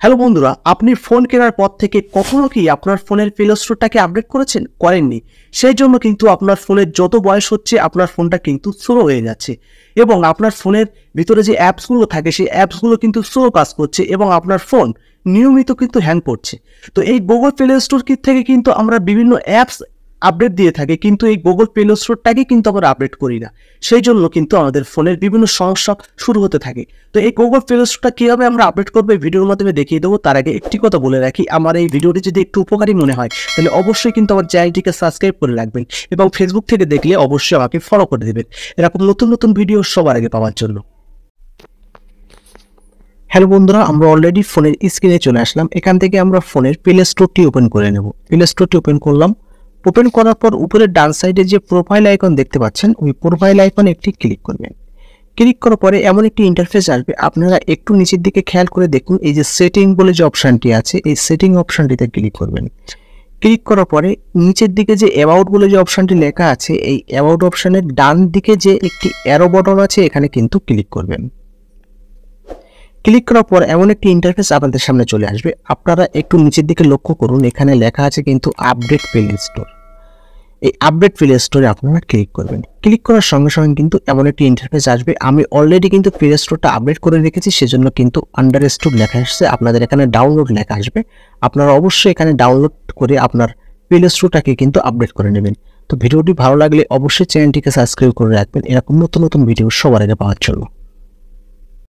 Hello বন্ধুরা, আপনি phone কেনার পর থেকে কখনো কি আপনার ফোনের প্লে স্টোরটাকে আপডেট করেছেন? করেননি। সেই জন্য কিন্তু আপনার ফোনের যত বয়স হচ্ছে আপনার ফোনটা কিন্তু স্লো হয়ে যাচ্ছে এবং আপনার ফোনের ভিতরে যে অ্যাপসগুলো থাকে সেই অ্যাপসগুলো কিন্তু স্লো কাজ করছে এবং আপনার ফোন নিয়মিত কিন্তু হ্যাং করছে। তো এই গুগল প্লে স্টোর থেকে কিন্তু আমরা বিভিন্ন অ্যাপস আপডেট দিয়ে থাকি, কিন্তু এই গুগল প্লে স্টোরটাকে কিন্তু আমরা আপডেট করি না। সেই জন্য কিন্তু আমাদের ফোনের বিভিন্ন সমস্যা শুরু হতে থাকে। তো এই গুগল প্লে স্টোরটা কীভাবে আমরা আপডেট করবো এই ভিডিওর মাধ্যমে দেখিয়ে দেবো। তার আগে একটি কথা বলে রাখি, আমার এই ভিডিওটি যদি একটু উপকারী মনে হয় তাহলে অবশ্যই কিন্তু আমার চ্যানেলটিকে সাবস্ক্রাইব করে রাখবেন এবং ফেসবুক থেকে দেখলে অবশ্যই আমাকে ফলো করে দেবেন এরকম নতুন নতুন ভিডিও সবার আগে পাওয়ার জন্য। হ্যালো বন্ধুরা, আমরা অলরেডি ফোনের স্ক্রিনে চলে আসলাম। এখান থেকে আমরা ফোনের প্লে স্টোরটি ওপেন করে নেব। প্লে স্টোরটি ওপেন করলাম। ওপেন করার পর উপরের ডান সাইডে যে প্রোফাইল আইকন দেখতে পাচ্ছেন, ওই প্রোফাইল আইকনে একটি ক্লিক করবেন। ক্লিক করার পরে এমন একটি ইন্টারফেস আসবে। আপনারা একটু নিচের দিকে খেয়াল করে দেখুন, এই যে সেটিং বলে যে অপশানটি আছে, এই সেটিং অপশানটিতে ক্লিক করবেন। ক্লিক করার পরে নিচের দিকে যে অ্যাবাউট বলে যে অপশানটি লেখা আছে, এই অ্যাবাউট অপশানের ডান দিকে যে একটি অ্যারো বাটন আছে এখানে কিন্তু ক্লিক করবেন। ক্লিক করার পর এমন একটি ইন্টারফেস আপনাদের সামনে চলে আসবে। আপনারা একটু নিচের দিকে লক্ষ্য করুন, এখানে লেখা আছে কিন্তু আপডেট প্লে স্টোর। এই আপডেট প্লে স্টোরে আপনারা ক্লিক করবেন। ক্লিক করার সঙ্গে সঙ্গে কিন্তু এমন একটি ইন্টারফেস আসবে। আমি অলরেডি কিন্তু প্লে স্টোরটা আপডেট করে রেখেছি, সেজন্য কিন্তু আন্ডারস্টুড লেখা আসছে। আপনাদের এখানে ডাউনলোড লেখা আসবে। আপনারা অবশ্যই এখানে ডাউনলোড করে আপনার প্লে স্টোরটাকে কিন্তু আপডেট করে নেবেন। তো ভিডিওটি ভালো লাগলে অবশ্যই চ্যানেলটিকে সাবস্ক্রাইব করে রাখবেন এরকম নতুন নতুন ভিডিও সবার আগে পাওয়ার জন্য।